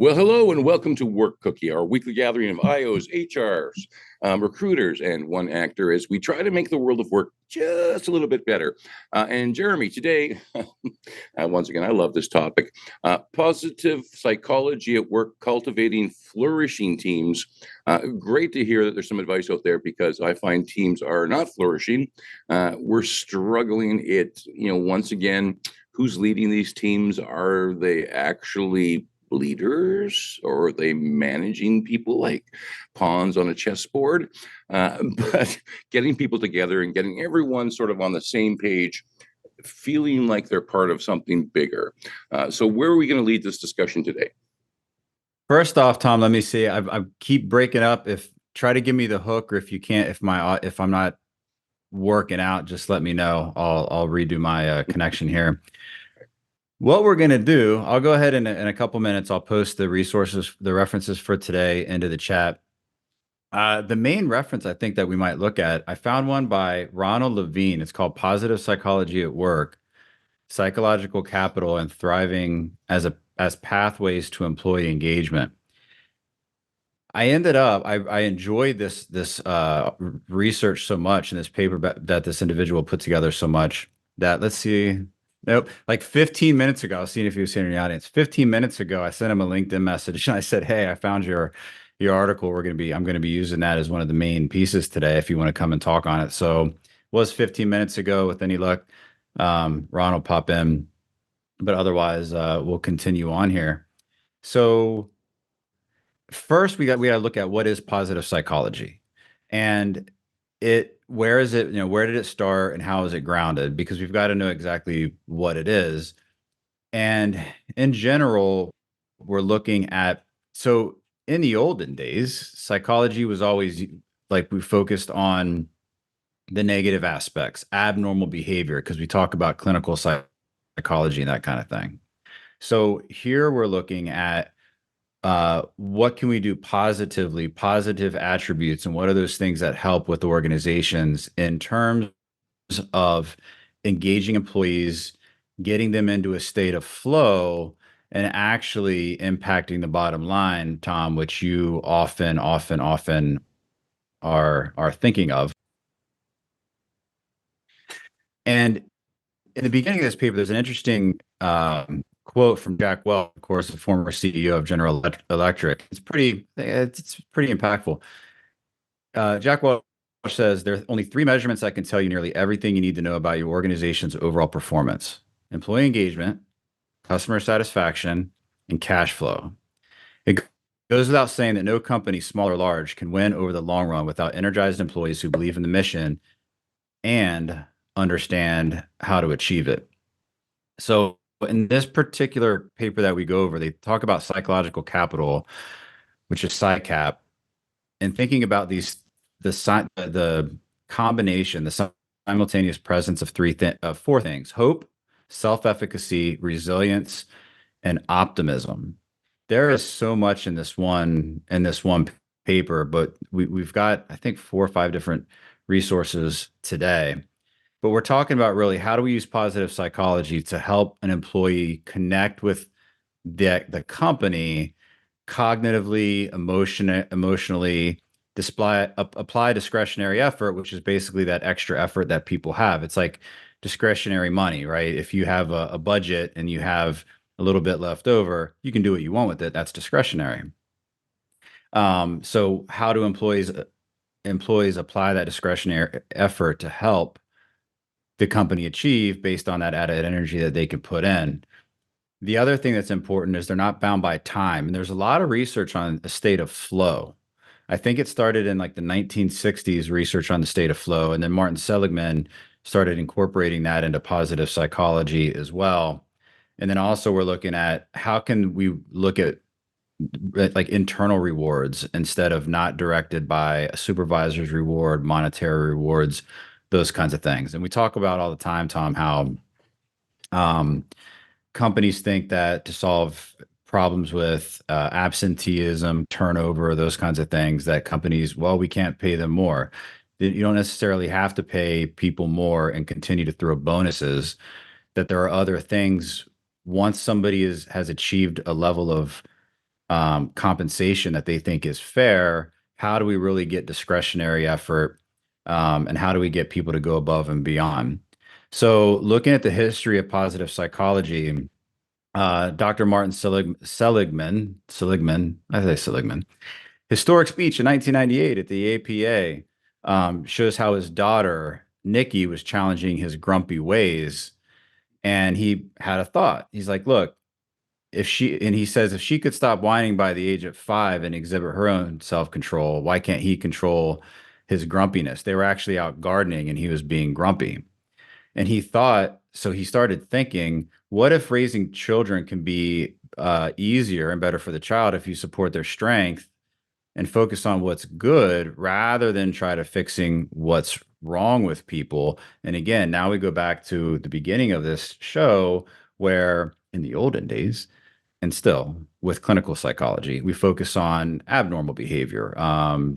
Well, hello and welcome to Work Cookie, our weekly gathering of IOs, HRs, recruiters, and one actor as we try to make the world of work just a little bit better. And Jeremy, today, once again, I love this topic. Positive psychology at work, cultivating flourishing teams. Great to hear that there's some advice out there because I find teams are not flourishing. We're struggling. Once again, who's leading these teams? Are they actually leaders or are they managing people like pawns on a chessboard? But getting people together and getting everyone sort of on the same page, feeling like they're part of something bigger. So where are we going to lead this discussion today? First off, Tom, let me see. I keep breaking up. Try to give me the hook, or if you can't, if I'm not working out, just let me know. I'll redo my connection here. What we're going to do, I'll go ahead in a couple minutes. I'll post the resources, the references for today into the chat. The main reference I think that we might look at, I found one by Ronald Levine. It's called Positive Psychology at Work, Psychological Capital and Thriving as Pathways to Employee Engagement. I enjoyed this research so much, and this paper that this individual put together so much that, let's see. Nope. Like 15 minutes ago, I was seeing if he was sitting in the audience. 15 minutes ago, I sent him a LinkedIn message and I said, "Hey, I found your article. I'm going to be using that as one of the main pieces today if you want to come and talk on it." So was 15 minutes ago. With any luck, Ron will pop in, but otherwise, we'll continue on here. So first, we got to look at what is positive psychology, and where is it, where did it start and how is it grounded? Because we've got to know exactly what it is. And in general, we're looking at, so in the olden days, psychology was always like, we focused on the negative aspects, abnormal behavior, because we talk about clinical psychology and that kind of thing. So here we're looking at what can we do positively, positive attributes, and what are those things that help with organizations in terms of engaging employees, getting them into a state of flow, and actually impacting the bottom line, Tom, which you often are thinking of. And in the beginning of this paper, there's an interesting quote from Jack Welch, of course, the former CEO of General Electric. It's pretty impactful. Jack Welch says, "There are only three measurements that can tell you nearly everything you need to know about your organization's overall performance: employee engagement, customer satisfaction, and cash flow. It goes without saying that no company, small or large, can win over the long run without energized employees who believe in the mission and understand how to achieve it." So in this particular paper that we go over, they talk about psychological capital, which is PsyCap, and thinking about the combination, the simultaneous presence of four things: hope, self-efficacy, resilience, and optimism. There is so much in this one paper, but we've got, I think, 4 or 5 different resources today. But we're talking about really how do we use positive psychology to help an employee connect with the company cognitively, emotionally, apply discretionary effort, which is basically that extra effort that people have. It's like discretionary money, right? If you have a budget and you have a little bit left over, you can do what you want with it. That's discretionary. So how do employees apply that discretionary effort to help the company achieve based on that added energy that they can put in? The other thing that's important is they're not bound by time. And there's a lot of research on a state of flow. I think it started in like the 1960s, research on the state of flow. And then Martin Seligman started incorporating that into positive psychology as well. And then also we're looking at how can we look at like internal rewards instead of not directed by a supervisor's reward, monetary rewards, those kinds of things. And we talk about all the time, Tom, how companies think that to solve problems with absenteeism, turnover, those kinds of things, that companies, well, we can't pay them more. You don't necessarily have to pay people more and continue to throw bonuses, that there are other things. Once somebody has achieved a level of compensation that they think is fair, how do we really get discretionary effort? And how do we get people to go above and beyond? So, looking at the history of positive psychology, Dr. Martin Seligman, historic speech in 1998 at the APA, shows how his daughter, Nikki, was challenging his grumpy ways. And he had a thought. He's like, look, he says, if she could stop whining by the age of 5 and exhibit her own self-control, why can't he control his grumpiness? They were actually out gardening and he was being grumpy. And he thought, so he started thinking, what if raising children can be easier and better for the child if you support their strength and focus on what's good rather than try to fixing what's wrong with people? And again, now we go back to the beginning of this show where in the olden days, and still with clinical psychology, we focus on abnormal behavior,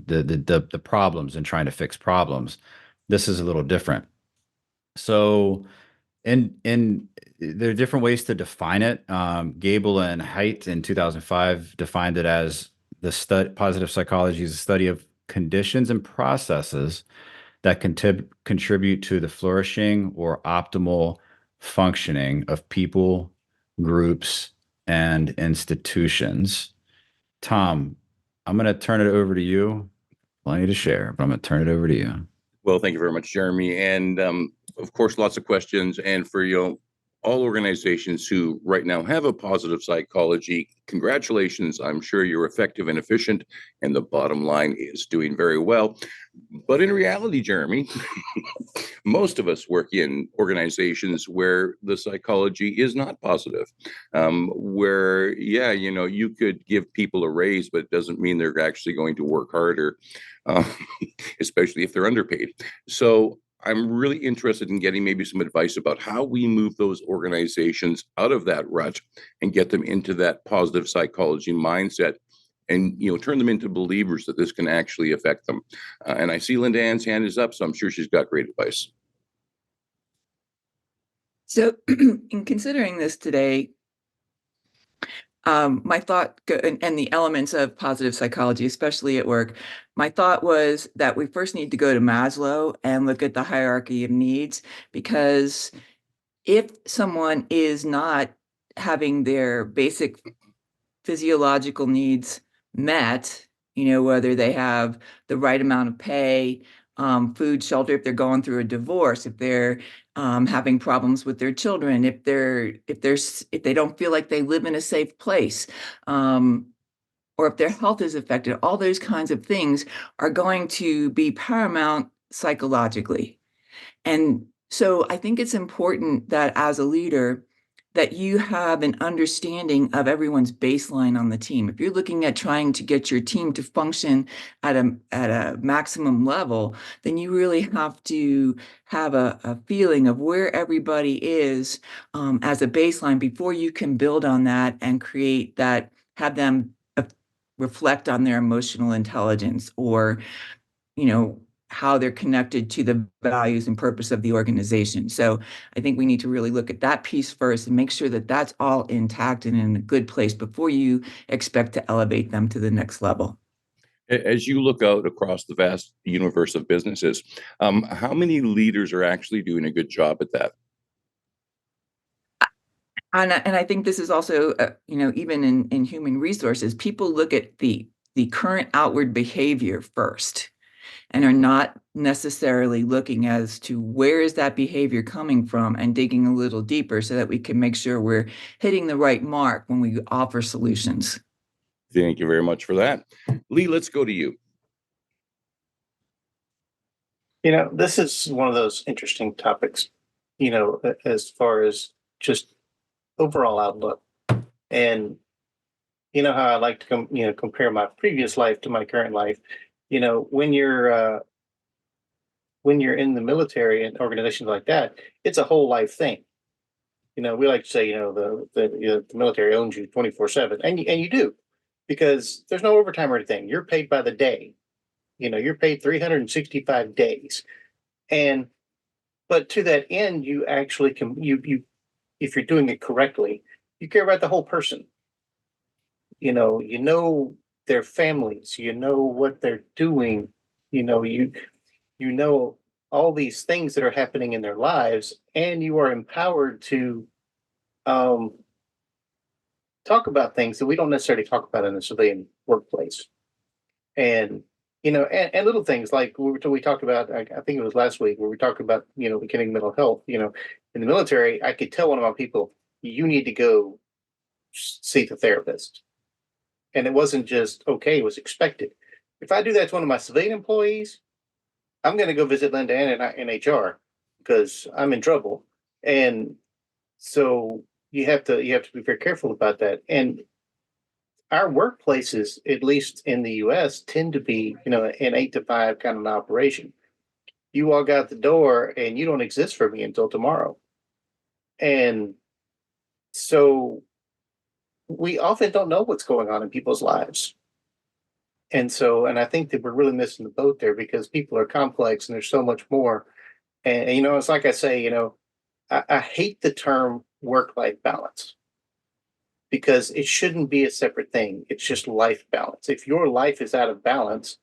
the problems and trying to fix problems. This is a little different. So, and there are different ways to define it. Gable and Haidt in 2005 defined it as positive psychology is a study of conditions and processes that contribute to the flourishing or optimal functioning of people, groups, and institutions. Tom, I'm going to turn it over to you. Plenty to share, but I'm going to turn it over to you. Well, thank you very much, Jeremy. And of course, lots of questions. And for all organizations who right now have a positive psychology, congratulations. I'm sure you're effective and efficient, and the bottom line is doing very well. But in reality, Jeremy, most of us work in organizations where the psychology is not positive, where, you could give people a raise, but it doesn't mean they're actually going to work harder, especially if they're underpaid. So I'm really interested in getting maybe some advice about how we move those organizations out of that rut and get them into that positive psychology mindset and, turn them into believers that this can actually affect them. And I see LindaAnn's hand is up, so I'm sure she's got great advice. So in considering this today, my thought and the elements of positive psychology, especially at work, my thought was that we first need to go to Maslow and look at the hierarchy of needs, because if someone is not having their basic physiological needs met, whether they have the right amount of pay, food, shelter, if they're going through a divorce, if they're having problems with their children, if they don't feel like they live in a safe place, or if their health is affected, all those kinds of things are going to be paramount psychologically. And so I think it's important that as a leader, that you have an understanding of everyone's baseline on the team. If you're looking at trying to get your team to function at a maximum level, then you really have to have a feeling of where everybody is as a baseline before you can build on that and create that, have them reflect on their emotional intelligence, or, how they're connected to the values and purpose of the organization. So I think we need to really look at that piece first and make sure that that's all intact and in a good place before you expect to elevate them to the next level. As you look out across the vast universe of businesses, how many leaders are actually doing a good job at that? And I think this is also, even in human resources, people look at the current outward behavior first, and are not necessarily looking as to where is that behavior coming from, and digging a little deeper so that we can make sure we're hitting the right mark when we offer solutions. Thank you very much for that. Lee, let's go to you. This is one of those interesting topics, as far as just overall outlook. And how I like to compare my previous life to my current life. When you're in the military and organizations like that, it's a whole life thing. We like to say, the military owns you 24/7, and you do, because there's no overtime or anything. You're paid by the day. You're paid 365 days, but to that end, you actually can if you're doing it correctly, you care about the whole person. you know their families, you know what they're doing, you know all these things that are happening in their lives, and you are empowered to um, talk about things that we don't necessarily talk about in the civilian workplace. And and little things like we talked about, I think it was last week, where we talked about beginning mental health. In the military, I could tell one of my people, you need to go see the therapist, and it wasn't just okay; it was expected. If I do that to one of my civilian employees, I'm going to go visit LindaAnn in HR because I'm in trouble. And so you have to be very careful about that. And our workplaces, at least in the US, tend to be, an 8 to 5 kind of an operation. You walk out the door and you don't exist for me until tomorrow. And so we often don't know what's going on in people's lives. And I think that we're really missing the boat there because people are complex and there's so much more. And it's like I say, I hate the term work-life balance because it shouldn't be a separate thing. It's just life balance. If your life is out of balance,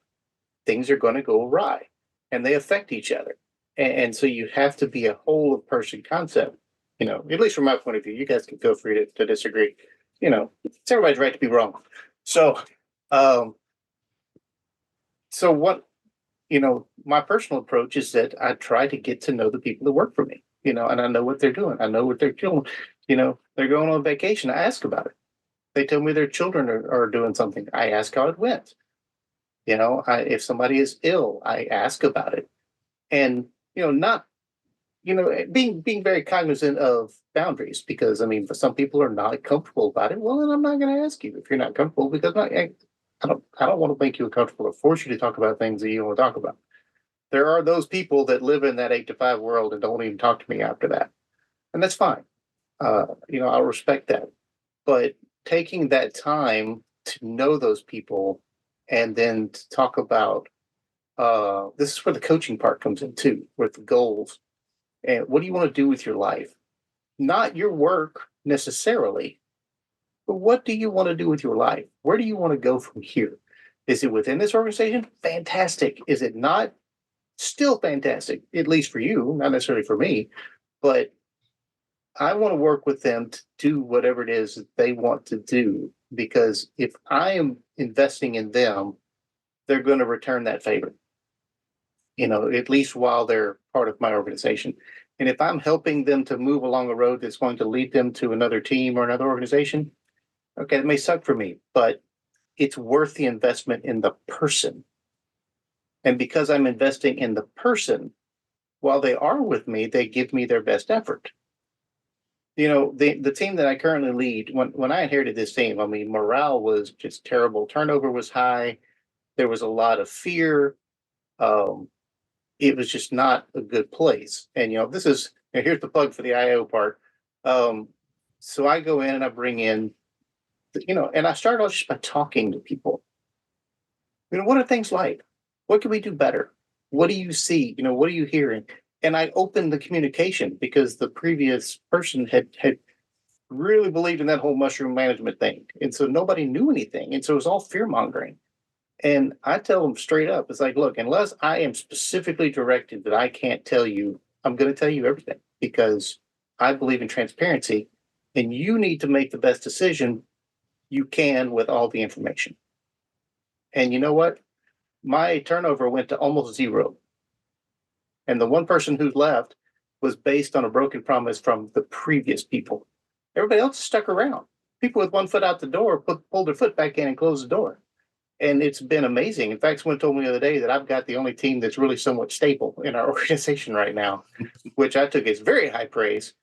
things are going to go awry and they affect each other. And so you have to be a whole of person concept, at least from my point of view. You guys can feel free to disagree. It's everybody's right to be wrong. So, so what, my personal approach is that I try to get to know the people that work for me, and I know what they're doing. I know what they're doing. They're going on vacation. I ask about it. They tell me their children are doing something. I ask how it went. If somebody is ill, I ask about it. And, not, being very cognizant of boundaries, because for some people are not comfortable about it. Well, then I'm not going to ask you if you're not comfortable, because I don't want to make you uncomfortable or force you to talk about things that you don't want to talk about. There are those people that live in that 8 to 5 world and don't even talk to me after that. And that's fine. I'll respect that. But taking that time to know those people and then to talk about this is where the coaching part comes in too, with the goals. And what do you want to do with your life? Not your work necessarily, but what do you want to do with your life? Where do you want to go from here? Is it within this organization? Fantastic. Is it not? Still fantastic, at least for you, not necessarily for me. But I want to work with them to do whatever it is that they want to do, because if I am investing in them, they're going to return that favor, at least while they're part of my organization. And if I'm helping them to move along a road that's going to lead them to another team or another organization, okay, it may suck for me, but it's worth the investment in the person. And because I'm investing in the person, while they are with me, they give me their best effort. The team that I currently lead, when I inherited this team, morale was just terrible. Turnover was high. There was a lot of fear. It was just not a good place. And, here's the plug for the IO part. So I go in and I bring in, and I start off just by talking to people. What are things like? What can we do better? What do you see? What are you hearing? And I opened the communication because the previous person had really believed in that whole mushroom management thing. And so nobody knew anything. And so it was all fear mongering. And I tell them straight up, it's like, look, unless I am specifically directed that I can't tell you, I'm going to tell you everything, because I believe in transparency, and you need to make the best decision you can with all the information. And you know what? My turnover went to almost zero. And the one person who left was based on a broken promise from the previous people. Everybody else stuck around. People with 1 foot out the door pulled their foot back in and closed the door. And it's been amazing. In fact, someone told me the other day that I've got the only team that's really somewhat stable in our organization right now, which I took as very high praise.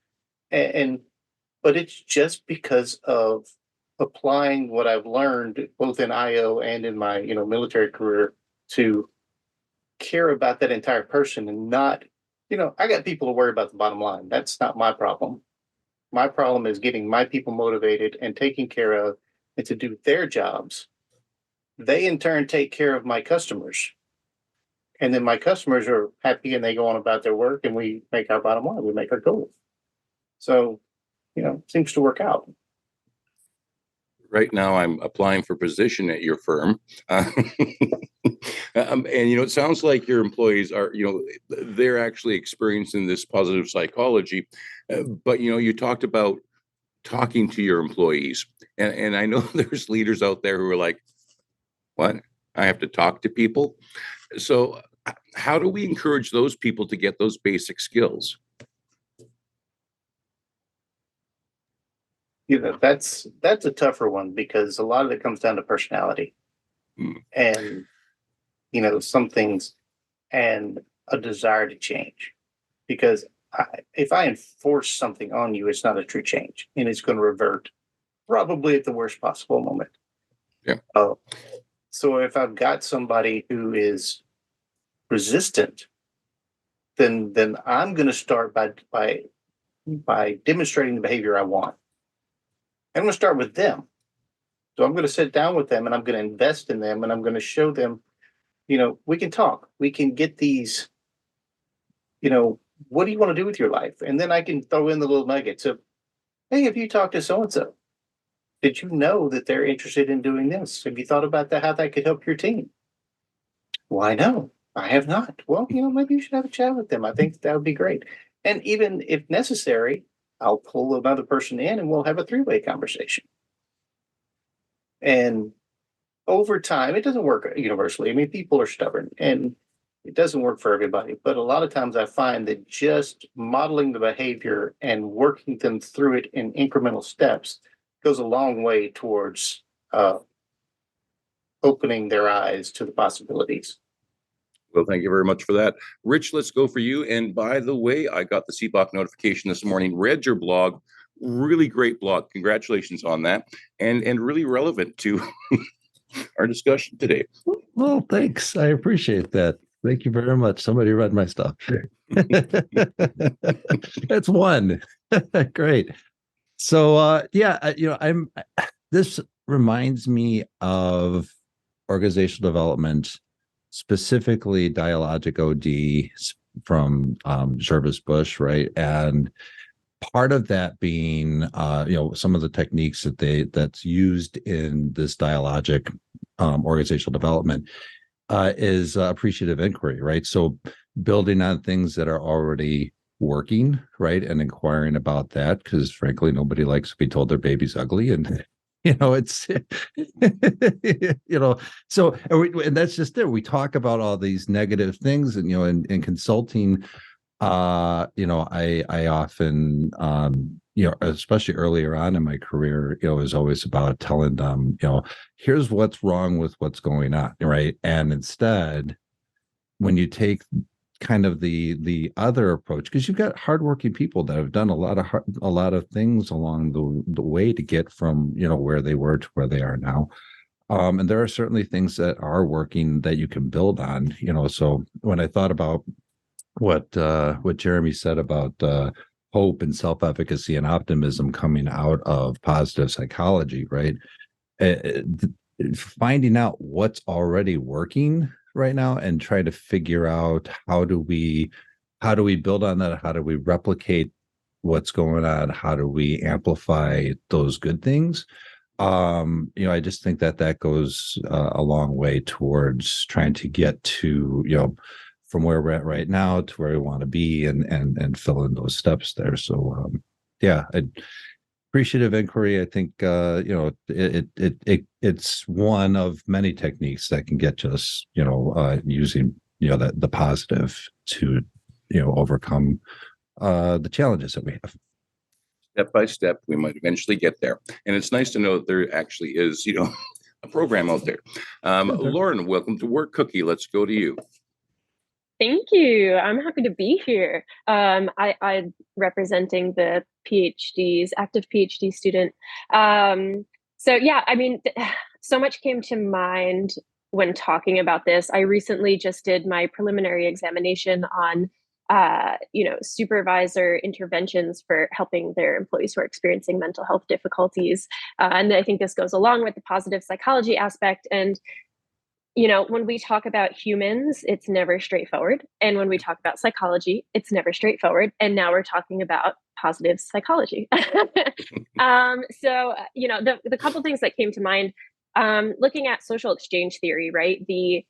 But it's just because of applying what I've learned both in IO and in my military career to care about that entire person, and not, I got people to worry about the bottom line. That's not my problem. My problem is getting my people motivated and taken care of and to do their jobs. They in turn take care of my customers. And then my customers are happy and they go on about their work, and we make our bottom line. We make our goals. So, seems to work out. Right now, I'm applying for position at your firm. And, it sounds like your employees are, they're actually experiencing this positive psychology. But, you talked about talking to your employees. And I know there's leaders out there who are like, what? I have to talk to people? So how do we encourage those people to get those basic skills? That's a tougher one because a lot of it comes down to personality and, some things and a desire to change. Because if I enforce something on you, it's not a true change and it's going to revert probably at the worst possible moment. Yeah. So if I've got somebody who is resistant, then I'm going to start by demonstrating the behavior I want. I'm going to start with them. So I'm going to sit down with them and I'm going to invest in them and I'm going to show them, we can talk. We can get these, what do you want to do with your life? And then I can throw in the little nuggets of, hey, have you talked to so-and-so? Did you know that they're interested in doing this? Have you thought about that, how that could help your team? Why no, I have not. Well, maybe you should have a chat with them. I think that would be great. And even if necessary, I'll pull another person in and we'll have a three-way conversation. And over time, it doesn't work universally. I mean, people are stubborn and it doesn't work for everybody. But a lot of times I find that just modeling the behavior and working them through it in incremental steps goes a long way towards opening their eyes to the possibilities. Well, thank you very much for that. Rich, let's go for you. And by the way, I got the CBOC notification this morning, read your blog, really great blog. Congratulations on that. And really relevant to our discussion today. Well, thanks. I appreciate that. Thank you very much. Somebody read my stuff. That's one. Great. So, this reminds me of organizational development, specifically dialogic OD from Jervis Bush, right? And part of that being, some of the techniques that's used in this dialogic organizational development is appreciative inquiry, right? So building on things that are already working, right, and inquiring about that, because frankly, nobody likes to be told their baby's ugly, and it's so and that's just it. We talk about all these negative things, and in consulting, I often especially earlier on in my career, it was always about telling them, here's what's wrong with what's going on, right? And instead, when you take kind of the other approach, because you've got hardworking people that have done a lot of things along the way to get from where they were to where they are now, and there are certainly things that are working that you can build on. So when I thought about what Jeremy said about hope and self-efficacy and optimism coming out of positive psychology, right? Finding out what's already working right now and try to figure out how do we build on that? How do we replicate what's going on? How do we amplify those good things? I just think that goes a long way towards trying to get to, from where we're at right now to where we want to be and fill in those steps there. So, appreciative inquiry, I think, it's one of many techniques that can get us, using, the positive to, overcome the challenges that we have. Step by step, we might eventually get there. And it's nice to know that there actually is, a program out there. Lauren, welcome to Work Cookie. Let's go to you. Thank you. I'm happy to be here. I'm representing the PhDs, active PhD student. So much came to mind when talking about this. I recently just did my preliminary examination on, supervisor interventions for helping their employees who are experiencing mental health difficulties. And I think this goes along with the positive psychology aspect. And when we talk about humans, it's never straightforward. And when we talk about psychology, it's never straightforward. And now we're talking about positive psychology. The couple things that came to mind, looking at social exchange theory, right? The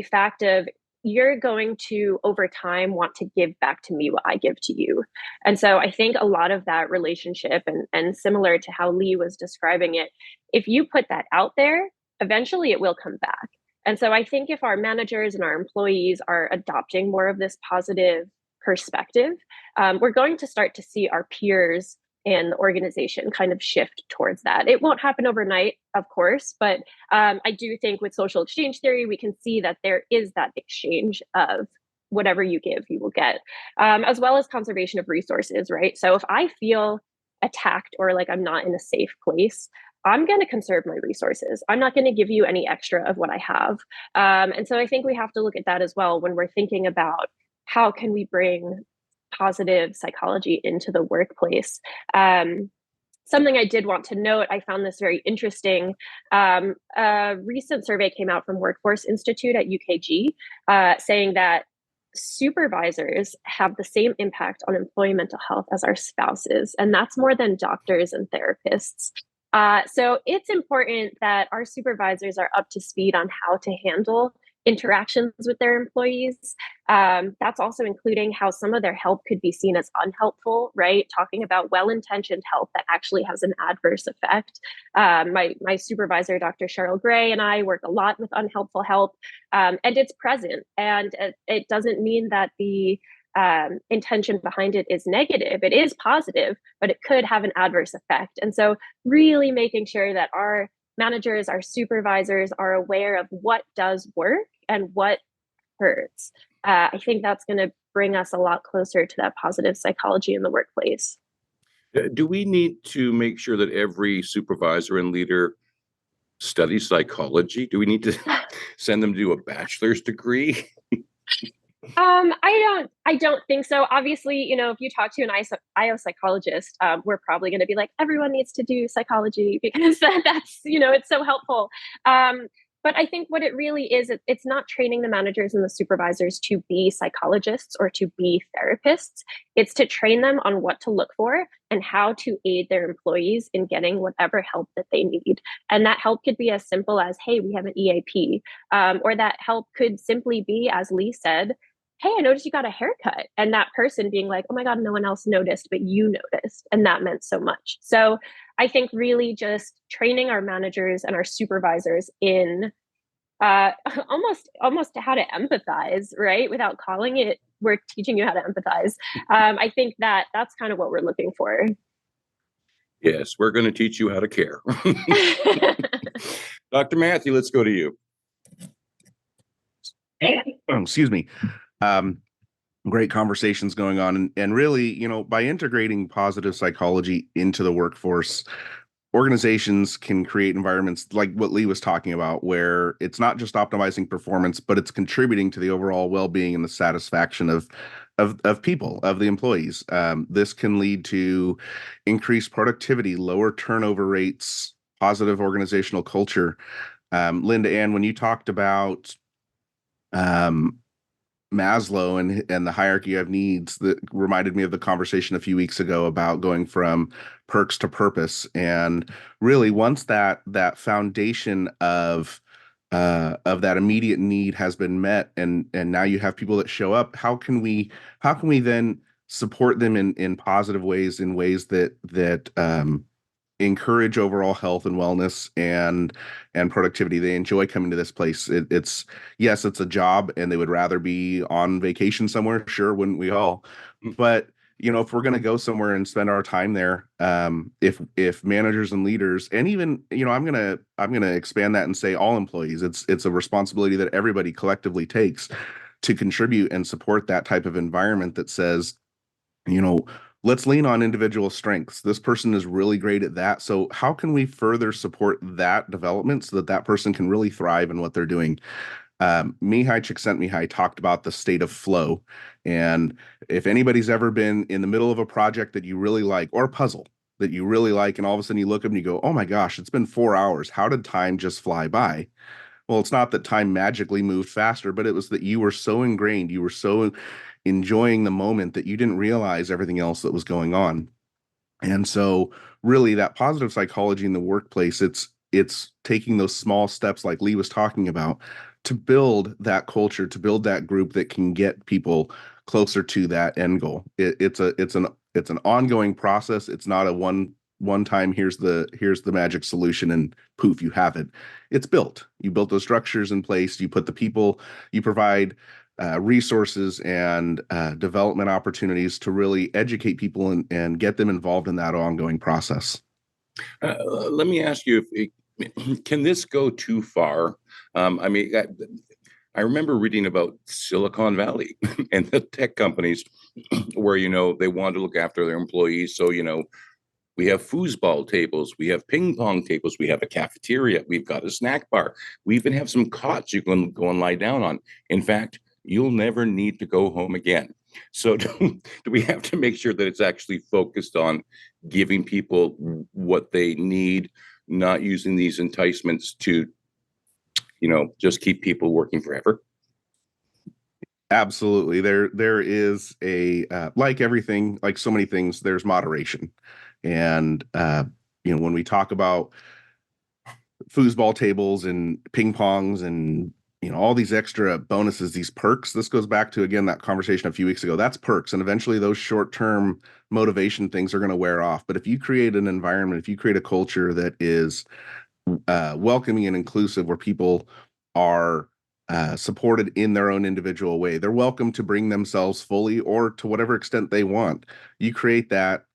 fact of you're going to, over time, want to give back to me what I give to you. And so I think a lot of that relationship, and similar to how Lee was describing it, if you put that out there, eventually it will come back. And so I think if our managers and our employees are adopting more of this positive perspective, we're going to start to see our peers and the organization kind of shift towards that. It won't happen overnight, of course, but I do think with social exchange theory, we can see that there is that exchange of whatever you give, you will get, as well as conservation of resources, right? So if I feel attacked or like I'm not in a safe place, I'm going to conserve my resources. I'm not going to give you any extra of what I have. And so I think we have to look at that as well when we're thinking about how can we bring positive psychology into the workplace. Something I did want to note, I found this very interesting. A recent survey came out from Workforce Institute at UKG saying that supervisors have the same impact on employee mental health as our spouses, and that's more than doctors and therapists. So it's important that our supervisors are up to speed on how to handle interactions with their employees. That's also including how some of their help could be seen as unhelpful, right? Talking about well-intentioned help that actually has an adverse effect. My supervisor, Dr. Cheryl Gray, and I work a lot with unhelpful help, and it's present. And it doesn't mean that the intention behind it is negative. It is positive, but it could have an adverse effect. And so really making sure that our managers, our supervisors are aware of what does work and what hurts. I think that's going to bring us a lot closer to that positive psychology in the workplace. Do we need to make sure that every supervisor and leader studies psychology? Do we need to send them to do a bachelor's degree? I don't think so. Obviously, if you talk to an IO psychologist, we're probably going to be like, everyone needs to do psychology because that's, it's so helpful. But I think what it really is, it's not training the managers and the supervisors to be psychologists or to be therapists. It's to train them on what to look for and how to aid their employees in getting whatever help that they need. And that help could be as simple as, hey, we have an EAP, or that help could simply be, as Lee said, hey, I noticed you got a haircut. And that person being like, oh my God, no one else noticed, but you noticed. And that meant so much. So I think really just training our managers and our supervisors in almost how to empathize, right? Without calling it, we're teaching you how to empathize. I think that's kind of what we're looking for. Yes, we're going to teach you how to care. Dr. Matthew, let's go to you. Excuse me. Great conversations going on. And really, by integrating positive psychology into the workforce, organizations can create environments like what Lee was talking about, where it's not just optimizing performance, but it's contributing to the overall well-being and the satisfaction of people, of the employees. This can lead to increased productivity, lower turnover rates, positive organizational culture. LindaAnn, when you talked about Maslow and the hierarchy of needs, that reminded me of the conversation a few weeks ago about going from perks to purpose. And really, once that foundation of that immediate need has been met, and now you have people that show up, how can we then support them in positive ways, in ways that encourage overall health and wellness and productivity? They enjoy coming to this place. It's a job, and they would rather be on vacation somewhere. Sure, wouldn't we all? But if we're going to go somewhere and spend our time there, if managers and leaders, and even I'm gonna expand that and say all employees, it's a responsibility that everybody collectively takes to contribute and support that type of environment that says, let's lean on individual strengths. This person is really great at that. So how can we further support that development so that that person can really thrive in what they're doing? Mihai Csikszentmihalyi talked about the state of flow. And if anybody's ever been in the middle of a project that you really like, or a puzzle that you really like, and all of a sudden you look up and you go, oh my gosh, it's been 4 hours. How did time just fly by? Well, it's not that time magically moved faster, but it was that you were so ingrained, you were so enjoying the moment that you didn't realize everything else that was going on. And so really that positive psychology in the workplace, it's taking those small steps like Lee was talking about to build that culture, to build that group that can get people closer to that end goal. It's an ongoing process. It's not a one time here's the magic solution and poof, you have it. It's built. You built those structures in place. You put the people, you provide resources and development opportunities to really educate people and get them involved in that ongoing process. Let me ask you, can this go too far? I mean, I remember reading about Silicon Valley and the tech companies where, they want to look after their employees. So, we have foosball tables, we have ping pong tables, we have a cafeteria, we've got a snack bar. We even have some cots you can go and lie down on. In fact, you'll never need to go home again. So do we have to make sure that it's actually focused on giving people what they need, not using these enticements to, just keep people working forever? Absolutely. There is a, like everything, like so many things, there's moderation. And, when we talk about foosball tables and ping pongs and, all these extra bonuses, these perks, this goes back to, again, that conversation a few weeks ago. That's perks. And eventually those short-term motivation things are going to wear off. But if you create an environment, if you create a culture that is welcoming and inclusive, where people are supported in their own individual way, they're welcome to bring themselves fully or to whatever extent they want. You create that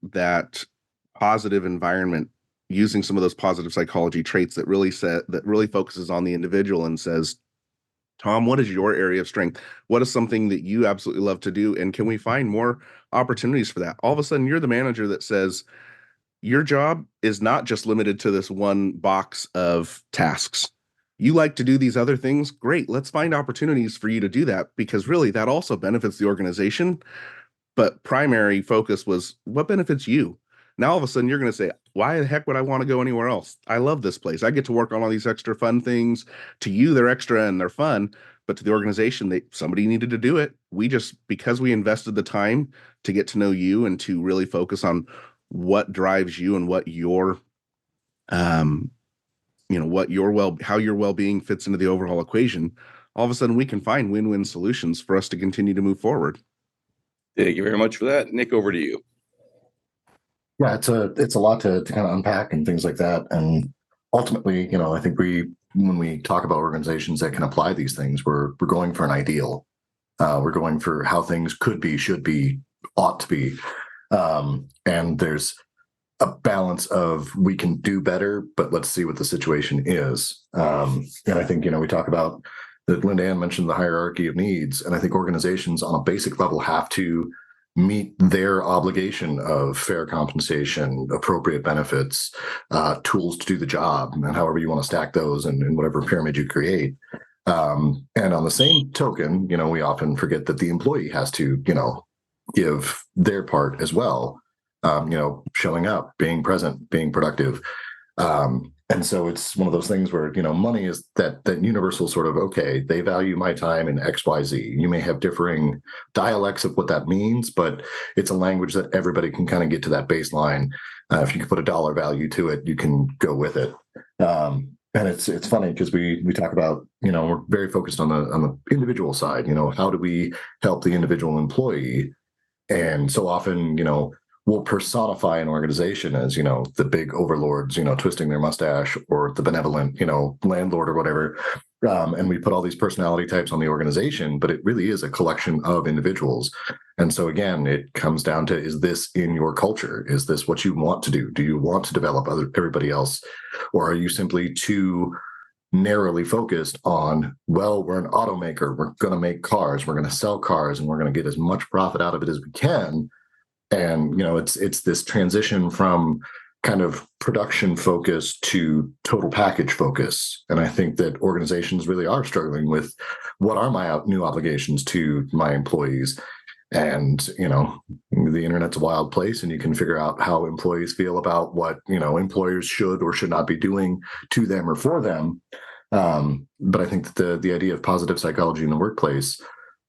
positive environment using some of those positive psychology traits that really focuses on the individual and says, Tom, what is your area of strength? What is something that you absolutely love to do? And can we find more opportunities for that? All of a sudden, you're the manager that says, your job is not just limited to this one box of tasks. You like to do these other things? Great. Let's find opportunities for you to do that, because really that also benefits the organization. But primary focus was what benefits you. Now, all of a sudden, you're going to say, why the heck would I want to go anywhere else? I love this place. I get to work on all these extra fun things. To you, they're extra and they're fun. But to the organization, somebody needed to do it. Because we invested the time to get to know you and to really focus on what drives you and what your, how your well-being fits into the overall equation, all of a sudden we can find win-win solutions for us to continue to move forward. Thank you very much for that. Nick, over to you. Yeah, it's a lot to kind of unpack and things like that. And ultimately, I think when we talk about organizations that can apply these things, we're going for an ideal. We're going for how things could be, should be, ought to be. And there's a balance of we can do better, but let's see what the situation is. And I think, we talk about that LindaAnn mentioned the hierarchy of needs. And I think organizations on a basic level have to meet their obligation of fair compensation, appropriate benefits, tools to do the job, and however you want to stack those and whatever pyramid you create. And on the same token, we often forget that the employee has to, give their part as well. Showing up, being present, being productive. And so it's one of those things where, money is that universal sort of, okay, they value my time in X, Y, Z. You may have differing dialects of what that means, but it's a language that everybody can kind of get to that baseline. If you can put a dollar value to it, you can go with it. And it's funny because we talk about, we're very focused on the individual side. How do we help the individual employee? And so often, we'll personify an organization as, the big overlords, twisting their mustache, or the benevolent, landlord or whatever. And we put all these personality types on the organization, but it really is a collection of individuals. And so again, it comes down to, is this in your culture? Is this what you want to do? Do you want to develop everybody else? Or are you simply too narrowly focused on, well, we're an automaker, we're going to make cars, we're going to sell cars, and we're going to get as much profit out of it as we can. And, it's this transition from kind of production focus to total package focus. And I think that organizations really are struggling with, what are my new obligations to my employees? And, the internet's a wild place, and you can figure out how employees feel about what, employers should or should not be doing to them or for them. But I think that the idea of positive psychology in the workplace,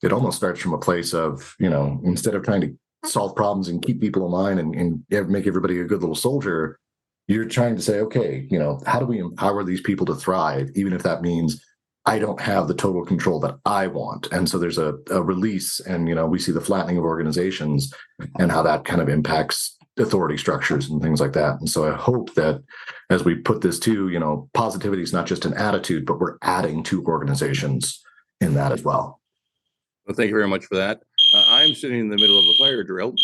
it almost starts from a place of, you know, instead of trying to solve problems and keep people in line and make everybody a good little soldier, you're trying to say, okay, you know, how do we empower these people to thrive, even if that means I don't have the total control that I want. And so there's a release, and, you know, we see the flattening of organizations and how that kind of impacts authority structures and things like that. And so I hope that as we put this to, you know, positivity is not just an attitude, but we're adding to organizations in that as well. Well, thank you very much for that. I'm sitting in the middle of a fire drill,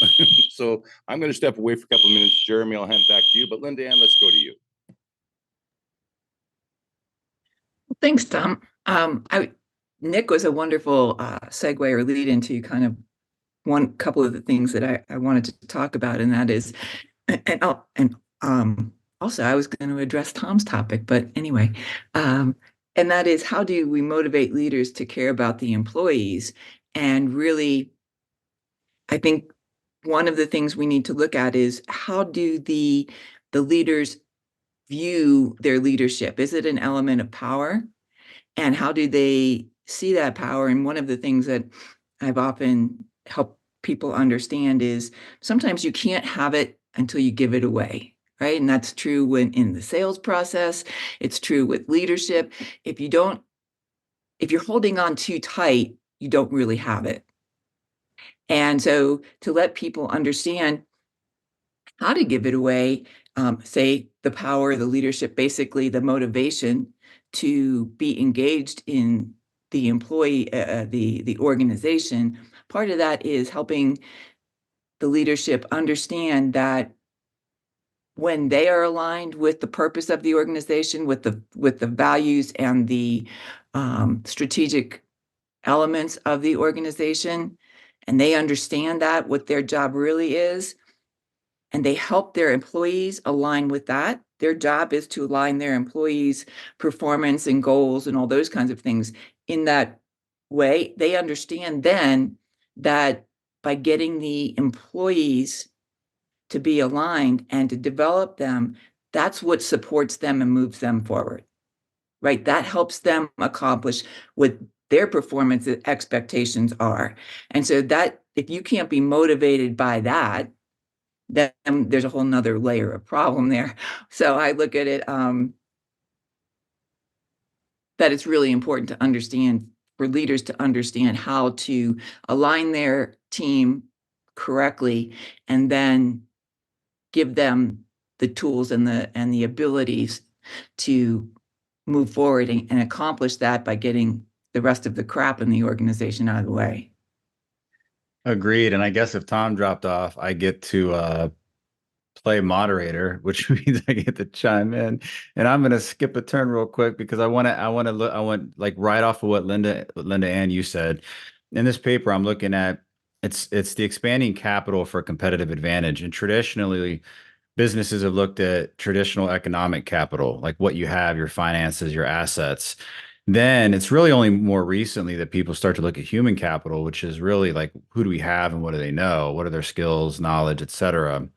so I'm going to step away for a couple of minutes. Jeremy, I'll hand it back to you, but LindaAnn, let's go to you. Thanks, Tom. Nick was a wonderful segue or lead into kind of one couple of the things that I wanted to talk about, and that is, also I was going to address Tom's topic, but anyway, and that is, how do we motivate leaders to care about the employees? And really, I think one of the things we need to look at is, how do the leaders view their leadership? Is it an element of power? And how do they see that power? And one of the things that I've often helped people understand is, sometimes you can't have it until you give it away, right? And that's true when in the sales process. It's true with leadership. If you're holding on too tight, you don't really have it. And so to let people understand how to give it away, say the power, the leadership, basically the motivation to be engaged in the employee, the organization, part of that is helping the leadership understand that when they are aligned with the purpose of the organization, with the values and the strategic elements of the organization, and they understand that what their job really is, and they help their employees align with that. Their job is to align their employees' performance and goals and all those kinds of things in that way. They understand then that by getting the employees to be aligned and to develop them, that's what supports them and moves them forward, right? That helps them accomplish what their performance expectations are. And so that, if you can't be motivated by that, then there's a whole nother layer of problem there. So I look at it that it's really important to understand, for leaders to understand how to align their team correctly, and then give them the tools and the abilities to move forward and accomplish that by getting the rest of the crap in the organization out of the way. Agreed. And I guess if Tom dropped off, I get to play moderator, which means I get to chime in. And I'm going to skip a turn real quick because I want like right off of what LindaAnn, you said. In this paper I'm looking at, it's the expanding capital for competitive advantage. And traditionally, businesses have looked at traditional economic capital, like what you have, your finances, your assets. Then it's really only more recently that people start to look at human capital, which is really like, who do we have and what do they know? What are their skills, knowledge, et cetera?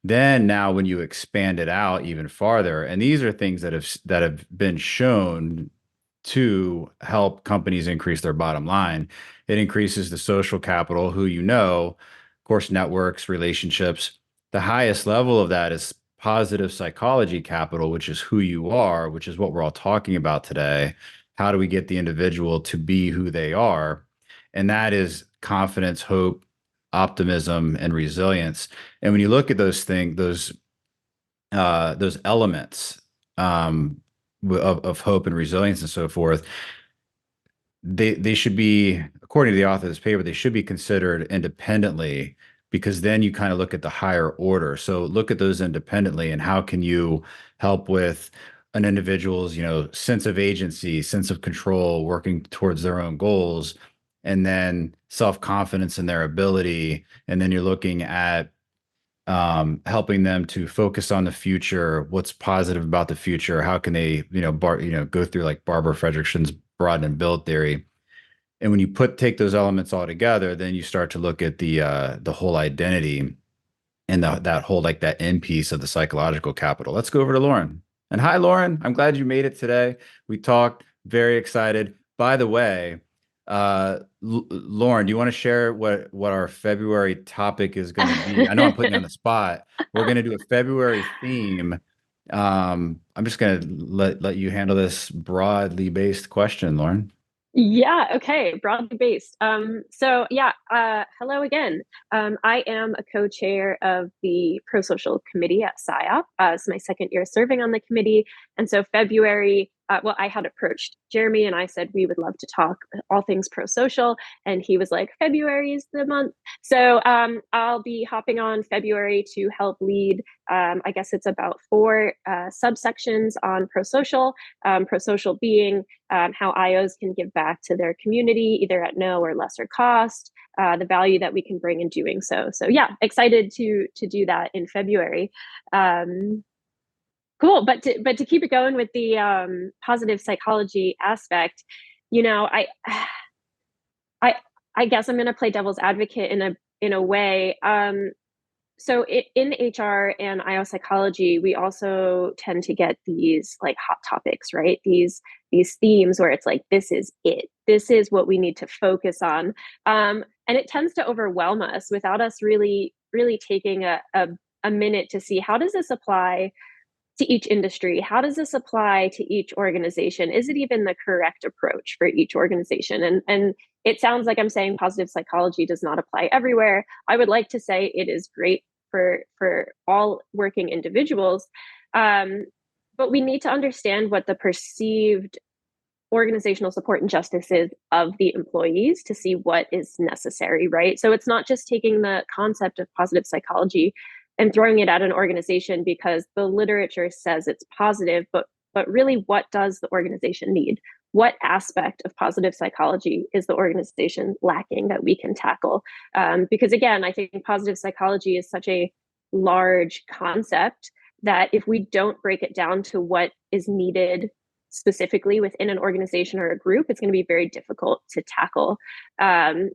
Then now when you expand it out even farther, and these are things that have been shown to help companies increase their bottom line. It increases the social capital, who you know, of course, networks, relationships. The highest level of that is positive psychology capital, which is who you are, which is what we're all talking about today. How do we get the individual to be who they are? And that is confidence, hope, optimism, and resilience. And when you look at those things, those elements of hope and resilience and so forth, they should be, according to the author of this paper, they should be considered independently, because then you kind of look at the higher order. So look at those independently, and how can you help with an individual's, sense of agency, sense of control, working towards their own goals, and then self-confidence in their ability. And then you're looking at helping them to focus on the future. What's positive about the future? How can they, go through like Barbara Fredrickson's broaden and build theory. And when you take those elements all together, then you start to look at the whole identity and that whole, like that end piece of the psychological capital. Let's go over to Lauren. And hi, Lauren. I'm glad you made it today. We talked, very excited. By the way, Lauren, do you want to share what our February topic is going to be? I know I'm putting you on the spot. We're going to do a February theme. I'm just going to let you handle this broadly based question, Lauren. Yeah, okay, broadly based. So yeah, hello again. I am a co-chair of the pro-social committee at PsyOp. It's my second year serving on the committee. And so February, well, I had approached Jeremy and I said, we would love to talk all things pro-social. And he was like, February is the month. So I'll be hopping on February to help lead, I guess it's about 4 subsections on pro-social being how IOs can give back to their community, either at no or lesser cost, the value that we can bring in doing so. So yeah, excited to do that in February. Cool, but to keep it going with the positive psychology aspect, you know, I guess I'm going to play devil's advocate in a way. So in HR and IO psychology, we also tend to get these like hot topics, right? These themes where it's like, this is it. This is what we need to focus on. And it tends to overwhelm us without us really taking a minute to see, how does this apply to each industry? How does this apply to each organization? Is it even the correct approach for each organization? And it sounds like I'm saying positive psychology does not apply everywhere. I would like to say it is great for all working individuals. But we need to understand what the perceived organizational support and justice is of the employees to see what is necessary, right? So it's not just taking the concept of positive psychology and throwing it at an organization because the literature says it's positive, but really, what does the organization need? What aspect of positive psychology is the organization lacking that we can tackle? Because again, I think positive psychology is such a large concept that if we don't break it down to what is needed specifically within an organization or a group, it's going to be very difficult to tackle. And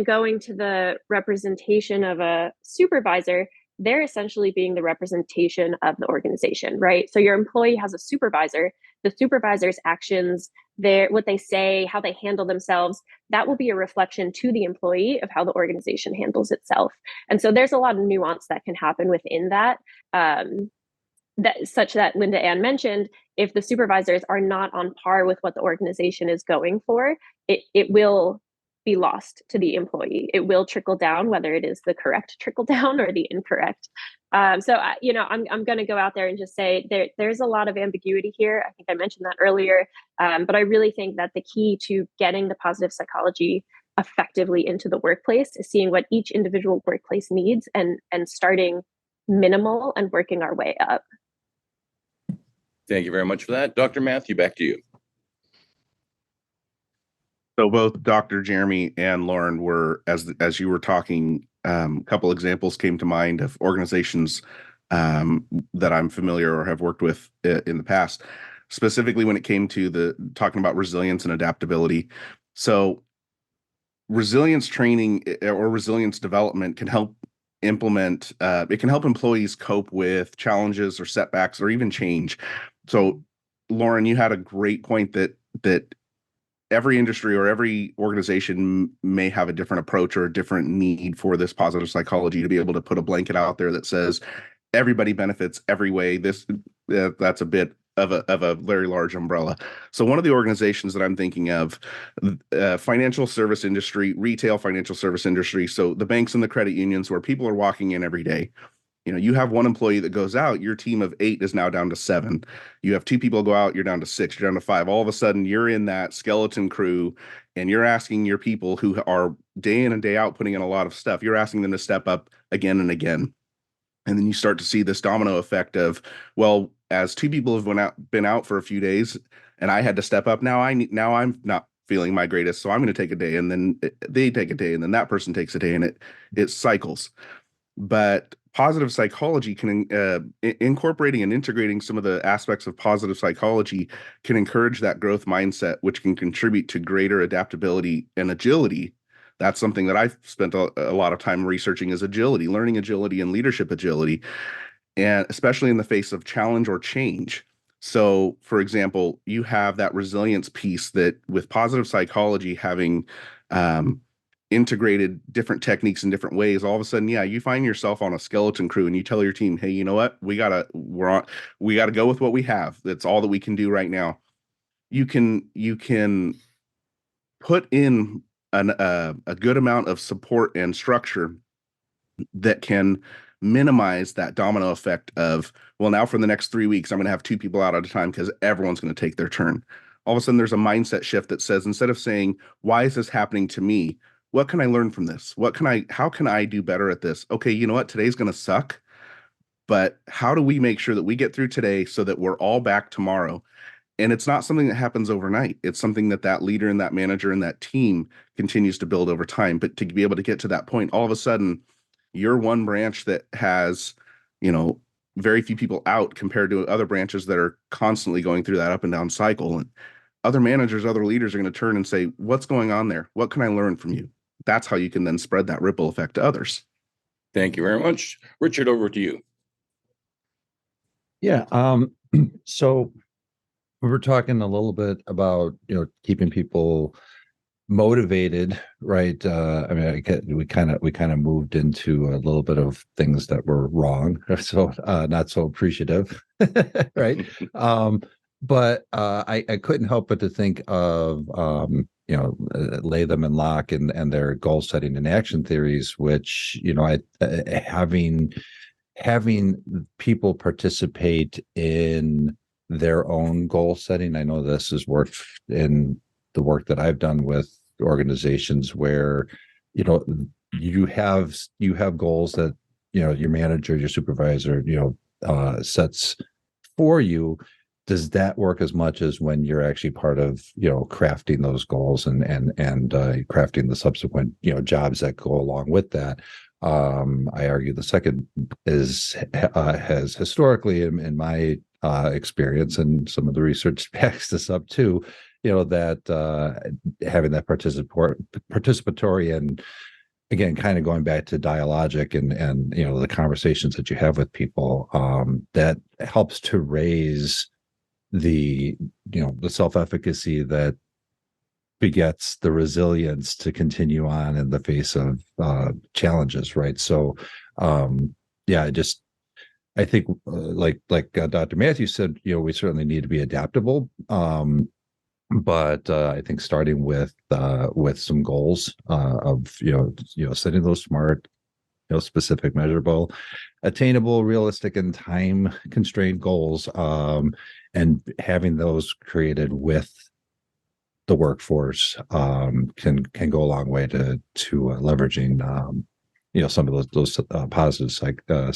going to the representation of a supervisor, they're essentially being the representation of the organization, right? So your employee has a supervisor. The supervisor's actions, what they say, how they handle themselves, that will be a reflection to the employee of how the organization handles itself. And so there's a lot of nuance that can happen within that, such that LindaAnn mentioned, if the supervisors are not on par with what the organization is going for, it will be lost to the employee. It will trickle down, whether it is the correct trickle down or the incorrect. So I'm going to go out there and just say there's a lot of ambiguity here. I think I mentioned that earlier, but I really think that the key to getting the positive psychology effectively into the workplace is seeing what each individual workplace needs and starting minimal and working our way up. Thank you very much for that. Dr. Matthew, back to you. So both Dr. Jeremy and Lauren were, as you were talking, a couple examples came to mind of organizations that I'm familiar or have worked with in the past, specifically when it came to talking about resilience and adaptability. So resilience training or resilience development can help implement, it can help employees cope with challenges or setbacks or even change. So Lauren, you had a great point that every industry or every organization may have a different approach or a different need for this positive psychology, to be able to put a blanket out there that says everybody benefits every way. That's a bit of a very large umbrella. So one of the organizations that I'm thinking of, financial service industry, retail financial service industry. So the banks and the credit unions, where people are walking in every day. You know, you have one employee that goes out, your team of 8 is now down to 7. You have 2 people go out, you're down to 6, you're down to 5. All of a sudden, you're in that skeleton crew, and you're asking your people who are day in and day out putting in a lot of stuff, you're asking them to step up again and again. And then you start to see this domino effect of, well, as 2 people have been out for a few days, and I had to step up, now I'm not feeling my greatest, so I'm going to take a day, and then they take a day, and then that person takes a day, and it cycles. But positive psychology can incorporating and integrating some of the aspects of positive psychology can encourage that growth mindset, which can contribute to greater adaptability and agility. That's something that I've spent a lot of time researching, is agility, learning agility and leadership agility, and especially in the face of challenge or change. So, for example, you have that resilience piece that with positive psychology having integrated different techniques in different ways, all of a sudden, yeah, you find yourself on a skeleton crew and you tell your team, hey, you know what? We gotta go with what we have. That's all that we can do right now. You can put in a good amount of support and structure that can minimize that domino effect of, well, now for the next 3 weeks, I'm going to have 2 people out at a time because everyone's going to take their turn. All of a sudden, there's a mindset shift that says, instead of saying, why is this happening to me? What can I learn from this? How can I do better at this? Okay, you know what? Today's going to suck, but how do we make sure that we get through today so that we're all back tomorrow? And it's not something that happens overnight. It's something that leader and that manager and that team continues to build over time. But to be able to get to that point, all of a sudden, you're one branch that has, very few people out compared to other branches that are constantly going through that up and down cycle. And other managers, other leaders are going to turn and say, what's going on there? What can I learn from you? That's how you can then spread that ripple effect to others. Thank you very much. Richard, over to you. Yeah. So we were talking a little bit about, keeping people motivated, right? I mean, we kind of moved into a little bit of things that were wrong, so not so appreciative, right? But I couldn't help but to think of lay them in lock and their goal setting and action theories, which having people participate in their own goal setting. I know this has worked in the work that I've done with organizations where you have goals that your manager, your supervisor sets for you. Does that work as much as when you're actually part of crafting those goals and crafting the subsequent jobs that go along with that? I argue the second has historically in my experience, and some of the research backs this up too, that having that participatory and, again, kind of going back to dialogic and the conversations that you have with people, that helps to raise the self-efficacy that begets the resilience to continue on in the face of challenges, right? So I think like Dr. Matthews said, we certainly need to be adaptable, but I think starting with some goals of setting those smart, specific, measurable, attainable, realistic, and time constrained goals, and having those created with the workforce can go a long way to leveraging some of those positive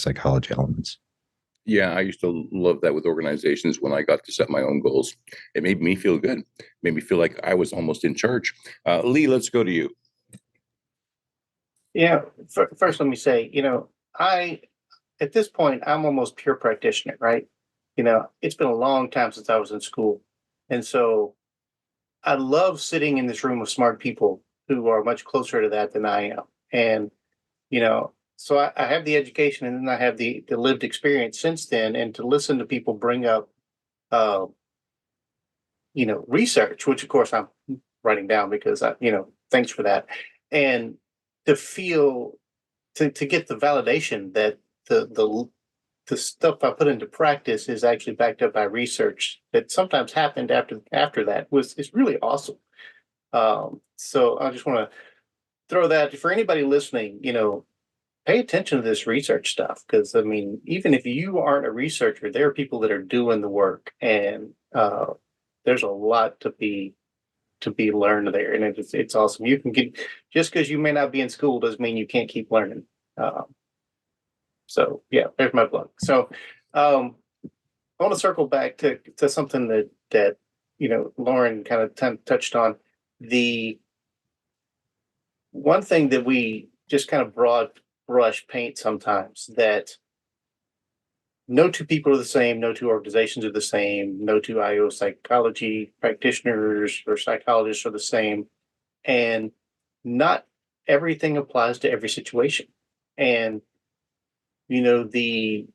psychology elements. Yeah, I used to love that with organizations when I got to set my own goals. It made me feel good. It made me feel like I was almost in charge. Lee, let's go to you. Yeah. First, let me say, at this point, I'm almost pure practitioner, right? It's been a long time since I was in school. And so I love sitting in this room with smart people who are much closer to that than I am. And, so I have the education, and then I have the lived experience since then. And to listen to people bring up, research, which of course I'm writing down because thanks for that. And to feel, to get the validation that the stuff I put into practice is actually backed up by research that sometimes happened after that is really awesome. So I just want to throw that for anybody listening, pay attention to this research stuff, because even if you aren't a researcher, there are people that are doing the work, and there's a lot to be learned there, and it's awesome. You can get, just because you may not be in school doesn't mean you can't keep learning. So yeah, there's my plug. So I want to circle back to something that Lauren kind of touched on. The one thing that we just kind of broad brush paint sometimes, that no two people are the same, no two organizations are the same, no two IO psychology practitioners or psychologists are the same, and not everything applies to every situation. And the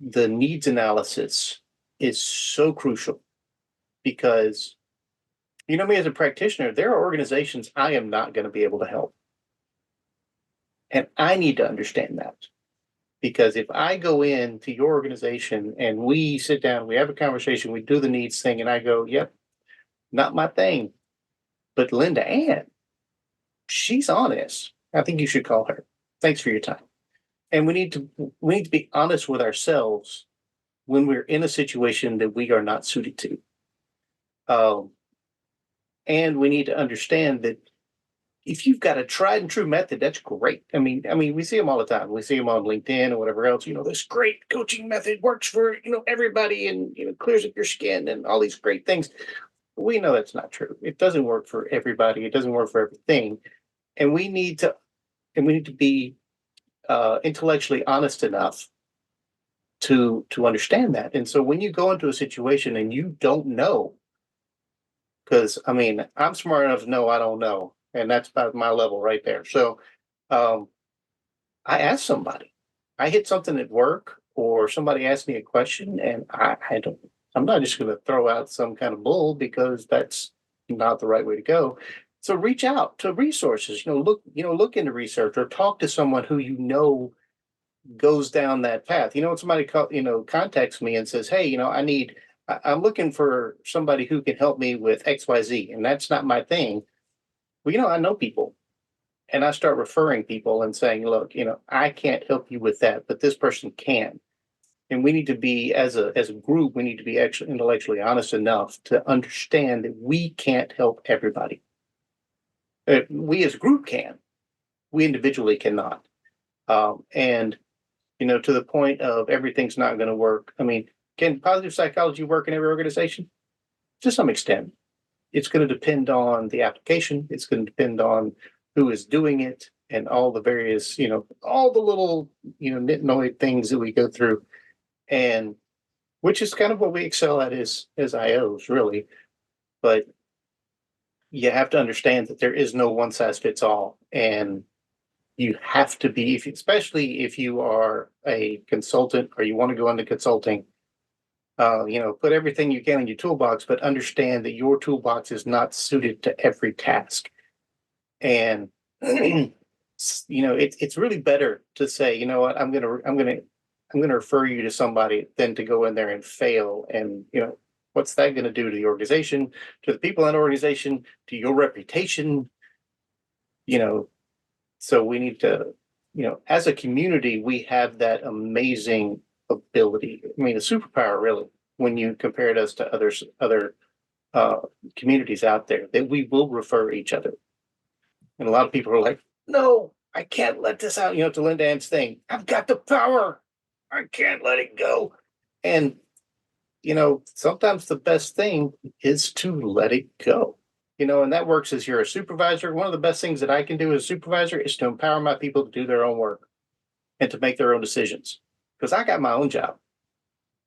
needs analysis is so crucial, because you know me as a practitioner, there are organizations I am not going to be able to help. And I need to understand that. Because if I go into your organization and we sit down, we have a conversation, we do the needs thing, and I go, yep, not my thing. But LindaAnn, she's on this. I think you should call her. Thanks for your time. And we need to be honest with ourselves when we're in a situation that we are not suited to. And we need to understand that if you've got a tried and true method, that's great. I mean, we see them all the time. We see them on LinkedIn or whatever else. You know, this great coaching method works for, you know, everybody, and, you know, clears up your skin and all these great things. We know that's not true. It doesn't work for everybody. It doesn't work for everything. And we need to be intellectually honest enough to understand that. And so when you go into a situation and you don't know, because I mean, I'm smart enough to know I don't know. And that's about my level right there. So I asked somebody. I hit something at work, or somebody asked me a question, and I'm not just going to throw out some kind of bull, because that's not the right way to go. So reach out to resources. Look into research, or talk to someone who you know goes down that path. Somebody contacts me and says, "Hey, I'm looking for somebody who can help me with XYZ," and that's not my thing. Well, I know people, and I start referring people and saying, "Look, I can't help you with that, but this person can." And we need to be, as a group, we need to be actually intellectually honest enough to understand that we can't help everybody. We as a group can, we individually cannot. And to the point of everything's not going to work. I mean, can positive psychology work in every organization? To some extent. It's going to depend on the application. It's going to depend on who is doing it, and all the various, all the little, nitnoid things that we go through, and which is kind of what we excel at as IOs, really. But you have to understand that there is no one size fits all, and you have to be, especially if you are a consultant or you want to go into consulting. Put everything you can in your toolbox, but understand that your toolbox is not suited to every task. And it's really better to say, you know what, I'm gonna refer you to somebody than to go in there and fail. And what's that going to do to the organization, to the people in the organization, to your reputation? So we need to, as a community, we have that amazing ability. I mean, a superpower, really, when you compared us to other communities out there, that we will refer each other. And a lot of people are like, "No, I can't let this out." To LindaAnn's thing, "I've got the power. I can't let it go." And sometimes the best thing is to let it go. And that works as you're a supervisor. One of the best things that I can do as a supervisor is to empower my people to do their own work and to make their own decisions. Because I got my own job.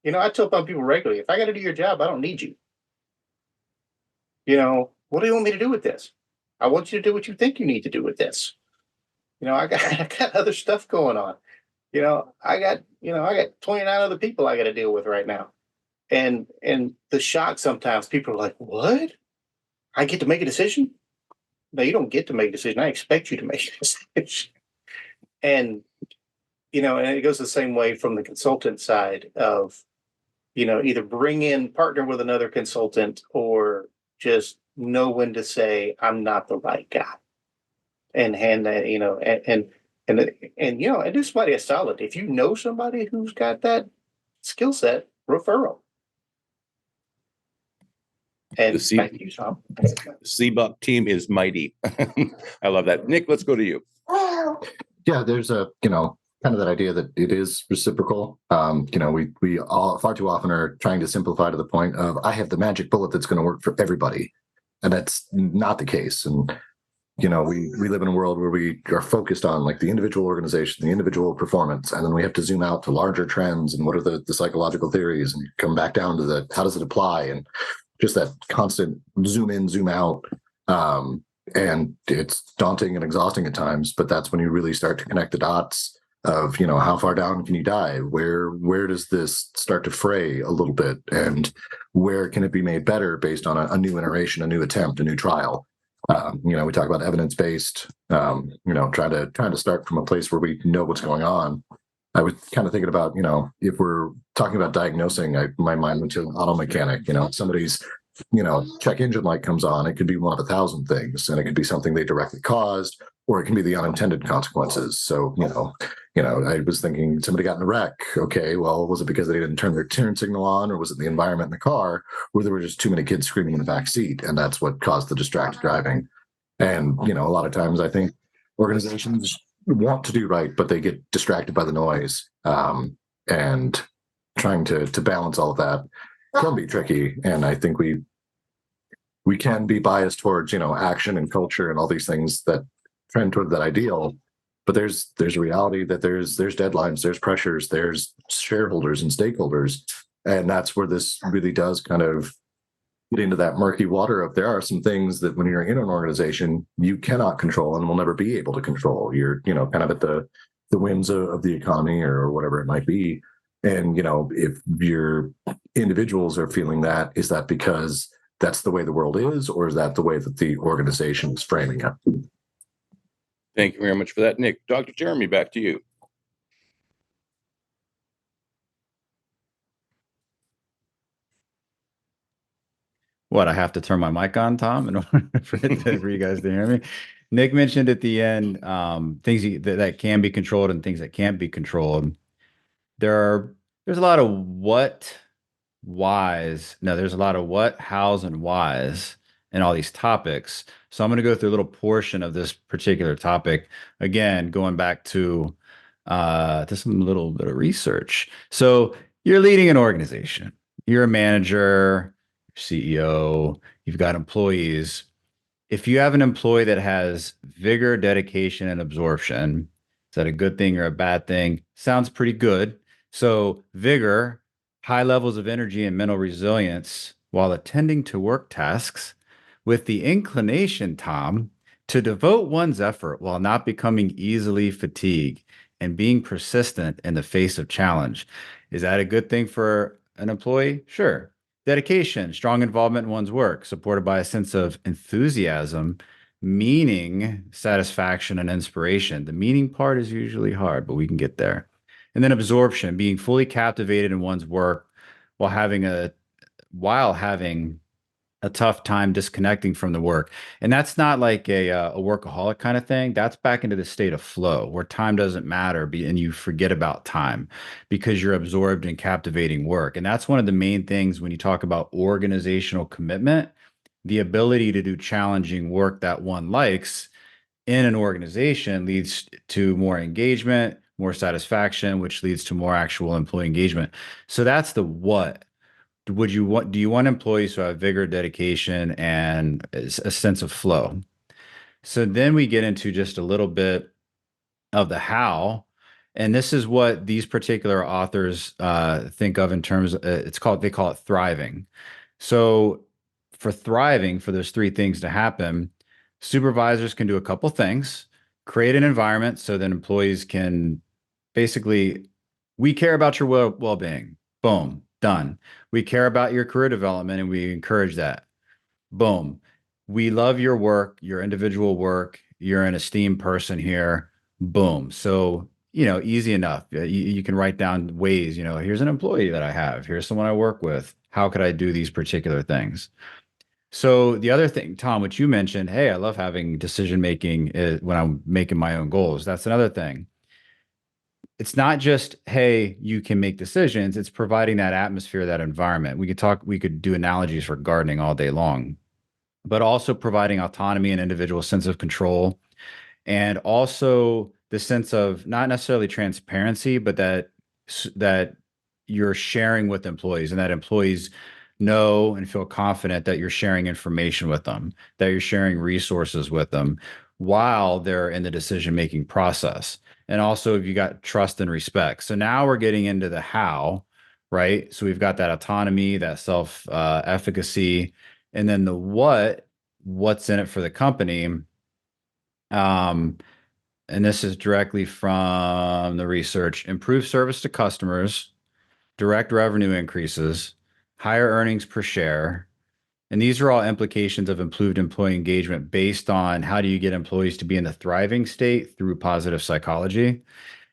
I tell people regularly, if I got to do your job, I don't need you. What do you want me to do with this? I want you to do what you think you need to do with this. I got other stuff going on. I got 29 other people I got to deal with right now. And the shock sometimes, people are like, "What? I get to make a decision?" No, you don't get to make a decision. I expect you to make a decision. And and it goes the same way from the consultant side of, either partner with another consultant, or just know when to say, "I'm not the right guy," and hand that, and do somebody a solid. If you know somebody who's got that skill set, refer them. And back to you, Cham. The CBUP team is mighty. I love that. Nick, let's go to you. Yeah, there's a, kind of that idea that it is reciprocal. We all far too often are trying to simplify to the point of, I have the magic bullet that's going to work for everybody. And that's not the case. And, we live in a world where we are focused on like the individual organization, the individual performance. And then we have to zoom out to larger trends and what are the psychological theories, and come back down to how does it apply, and just that constant zoom in, zoom out. And it's daunting and exhausting at times, but that's when you really start to connect the dots of, how far down can you dive? Where does this start to fray a little bit? And where can it be made better based on a new iteration, a new attempt, a new trial? We talk about evidence-based, trying to start from a place where we know what's going on. I was kind of thinking about, if we're talking about diagnosing, my mind went to an auto mechanic, somebody's, check engine light comes on. It could be one of 1,000 things, and it could be something they directly caused, or it can be the unintended consequences. So, I was thinking somebody got in a wreck. Okay, well, was it because they didn't turn their turn signal on, or was it the environment in the car, or there were just too many kids screaming in the back seat, and that's what caused the distracted driving? And, a lot of times I think organizations want to do right, but they get distracted by the noise. And trying to balance all of that can be tricky. And I think we can be biased towards, action and culture and all these things that trend toward that ideal. But there's a reality that there's deadlines, there's pressures, there's shareholders and stakeholders. And that's where this really does kind of get into that murky water of there are some things that when you're in an organization, you cannot control and will never be able to control. You're, kind of at the whims of the economy or whatever it might be. And, if your individuals are feeling that, is that because that's the way the world is, or is that the way that the organization is framing it? Thank you very much for that, Nick. Dr. Jeremy, back to you. What, I have to turn my mic on, Tom, in order for you guys to hear me? Nick mentioned at the end things that can be controlled and things that can't be controlled. There's a lot of what, whys. No, there's a lot of what, hows, and whys in all these topics. So I'm going to go through a little portion of this particular topic. Again, going back to some little bit of research. So you're leading an organization. You're a manager, CEO, you've got employees. If you have an employee that has vigor, dedication, and absorption, is that a good thing or a bad thing? Sounds pretty good. So vigor, high levels of energy and mental resilience while attending to work tasks with the inclination, Tom, to devote one's effort while not becoming easily fatigued and being persistent in the face of challenge. Is that a good thing for an employee? Sure. Dedication, strong involvement in one's work, supported by a sense of enthusiasm, meaning, satisfaction, and inspiration. The meaning part is usually hard, but we can get there. And then absorption, being fully captivated in one's work while having a tough time disconnecting from the work. And that's not like a workaholic kind of thing. That's back into the state of flow where time doesn't matter and you forget about time because you're absorbed in captivating work. And that's one of the main things when you talk about organizational commitment, the ability to do challenging work that one likes in an organization leads to more engagement, more satisfaction, which leads to more actual employee engagement. So that's the what. Do you want employees who have vigor, dedication, and a sense of flow? So then we get into just a little bit of the how, and this is what these particular authors think of in terms. They call it thriving. So for thriving, for those three things to happen, supervisors can do a couple things: create an environment so that employees can basically, we care about your well-being. Boom. Done. We care about your career development and we encourage that. Boom. We love your work, your individual work. You're an esteemed person here. Boom. So, easy enough. You can write down ways, here's an employee that I have. Here's someone I work with. How could I do these particular things? So the other thing, Tom, which you mentioned, hey, I love having decision-making when I'm making my own goals. That's another thing. It's not just, hey, you can make decisions. It's providing that atmosphere, that environment. We could do analogies for gardening all day long, but also providing autonomy and individual sense of control. And also the sense of not necessarily transparency, but that you're sharing with employees and that employees know and feel confident that you're sharing information with them, that you're sharing resources with them while they're in the decision-making process. And also, if you got trust and respect. So now we're getting into the how, right? So we've got that autonomy, that self-efficacy, and then the what's in it for the company. and this is directly from the research, improve service to customers, direct revenue increases, higher earnings per share. And these are all implications of improved employee engagement based on how do you get employees to be in the thriving state through positive psychology.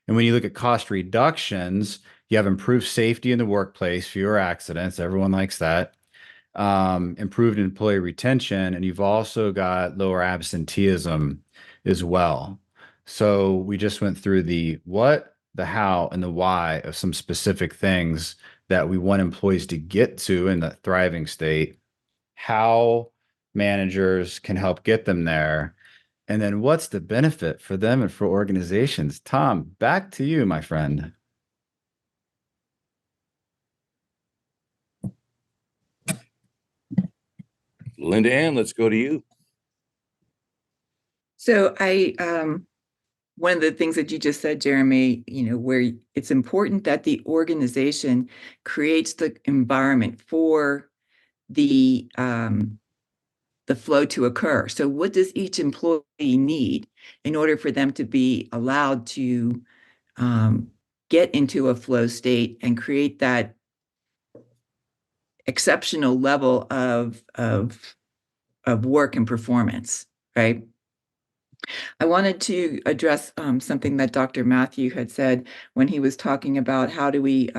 And when you look at cost reductions, you have improved safety in the workplace, fewer accidents. Everyone likes that. Improved employee retention, and you've also got lower absenteeism as well. So we just went through the what, the how, and the why of some specific things that we want employees to get to in the thriving state, how managers can help get them there, and then what's the benefit for them and for organizations. Tom, back to you, my friend. LindaAnn, let's go to you. So one of the things that you just said, Jeremy, where it's important that the organization creates the environment for the flow to occur. So what does each employee need in order for them to be allowed to get into a flow state and create that exceptional level of work and performance, right? I wanted to address something that Dr. Matthew had said when he was talking about how do we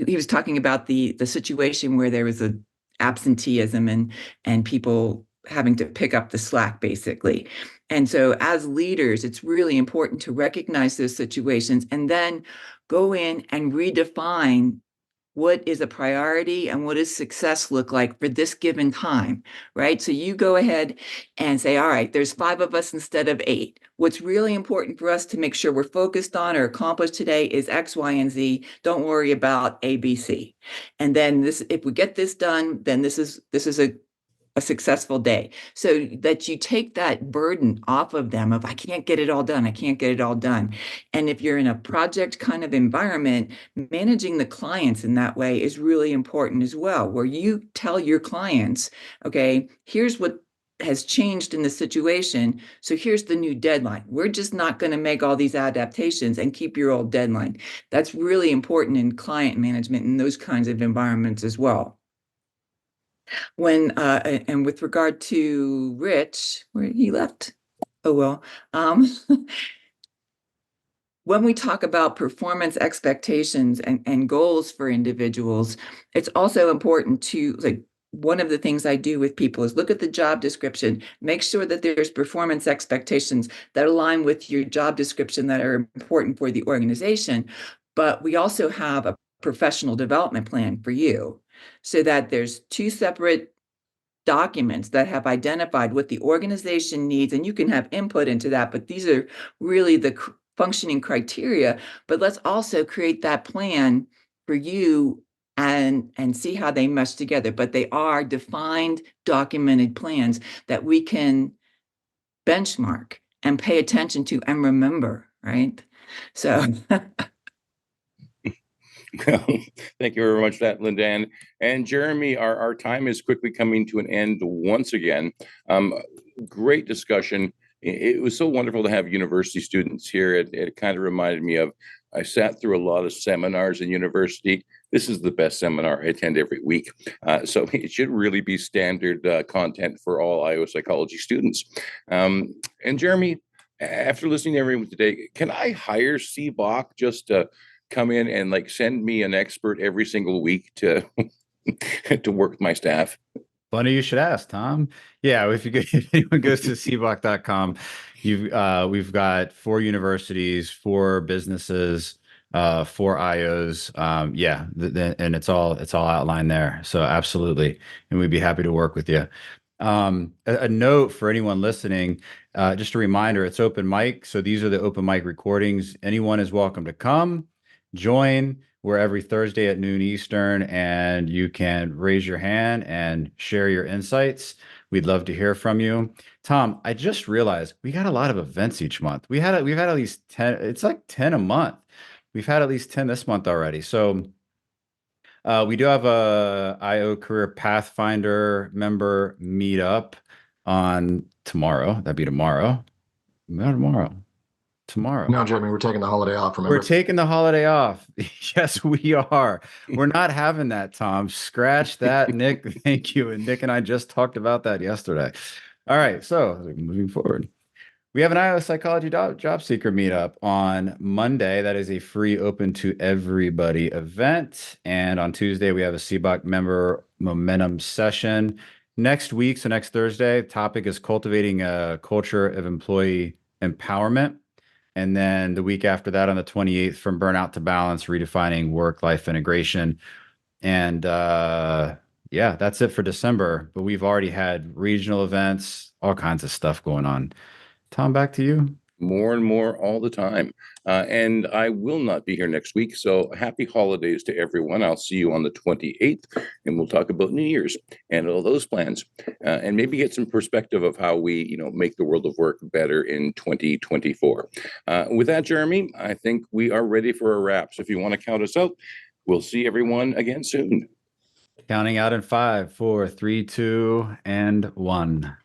he was talking about the situation where there was a absenteeism and people having to pick up the slack, basically. And so as leaders, it's really important to recognize those situations and then go in and redefine what is a priority and what does success look like for this given time, right? So you go ahead and say, all right, there's 5 of us instead of 8. What's really important for us to make sure we're focused on or accomplished today is X, Y, and Z. Don't worry about A, B, C. And then if we get this done, then this is a successful day, so that you take that burden off of them of I can't get it all done. And if you're in a project kind of environment, managing the clients in that way is really important as well, where you tell your clients, okay, here's what has changed in the situation. So here's the new deadline. We're just not going to make all these adaptations and keep your old deadline. That's really important in client management in those kinds of environments as well. And with regard to Rich, where he left, oh well, when we talk about performance expectations and goals for individuals, it's also important to, like, one of the things I do with people is look at the job description, make sure that there's performance expectations that align with your job description that are important for the organization. But we also have a professional development plan for you, so that there's 2 separate documents that have identified what the organization needs, and you can have input into that, but these are really the functioning criteria. But let's also create that plan for you and see how they mesh together. But they are defined, documented plans that we can benchmark and pay attention to and remember, right? So Thank you very much for that, LindaAnn. And Jeremy, our time is quickly coming to an end once again. Great discussion. It was so wonderful to have university students here. It kind of reminded me of, I sat through a lot of seminars in university. This is the best seminar I attend every week. So it should really be standard content for all IO psychology students. And Jeremy, after listening to everyone today, can I hire CBOC just to come in and like send me an expert every single week to to work with my staff? Funny you should ask, Tom. Yeah, if anyone goes to cboc.com, we've got 4 universities, 4 businesses, 4 IOs. And it's all outlined there. So absolutely, and we'd be happy to work with you. A note for anyone listening, just a reminder, it's open mic. So these are the open mic recordings. Anyone is welcome to come join. We're every Thursday at noon Eastern, and you can raise your hand and share your insights. We'd love to hear from you. Tom, I just realized we got a lot of events each month. We've had at least 10. It's like 10 a month. We've had at least 10 this month already. So we do have a IO Career Pathfinder member meetup on tomorrow. That'd be tomorrow. Not tomorrow. Tomorrow. No, Jeremy, we're taking the holiday off. Remember? We're taking the holiday off. Yes, we are. We're not having that, Tom. Scratch that, Nick. Thank you. And Nick and I just talked about that yesterday. All right. So moving forward, we have an Iowa Psychology Job Seeker meetup on Monday. That is a free, open to everybody event. And on Tuesday, we have a CBOC member momentum session. Next week, so next Thursday, topic is cultivating a culture of employee empowerment. And then the week after that, on the 28th, from burnout to balance, redefining work-life integration. And yeah, that's it for December. But we've already had regional events, all kinds of stuff going on. Tom, back to you. More and more all the time. And I will not be here next week. So happy holidays to everyone. I'll see you on the 28th, and we'll talk about New Year's and all those plans, and maybe get some perspective of how we, make the world of work better in 2024. With that, Jeremy, I think we are ready for a wrap. So if you want to count us out, we'll see everyone again soon. Counting out in 5, 4, 3, 2, and 1.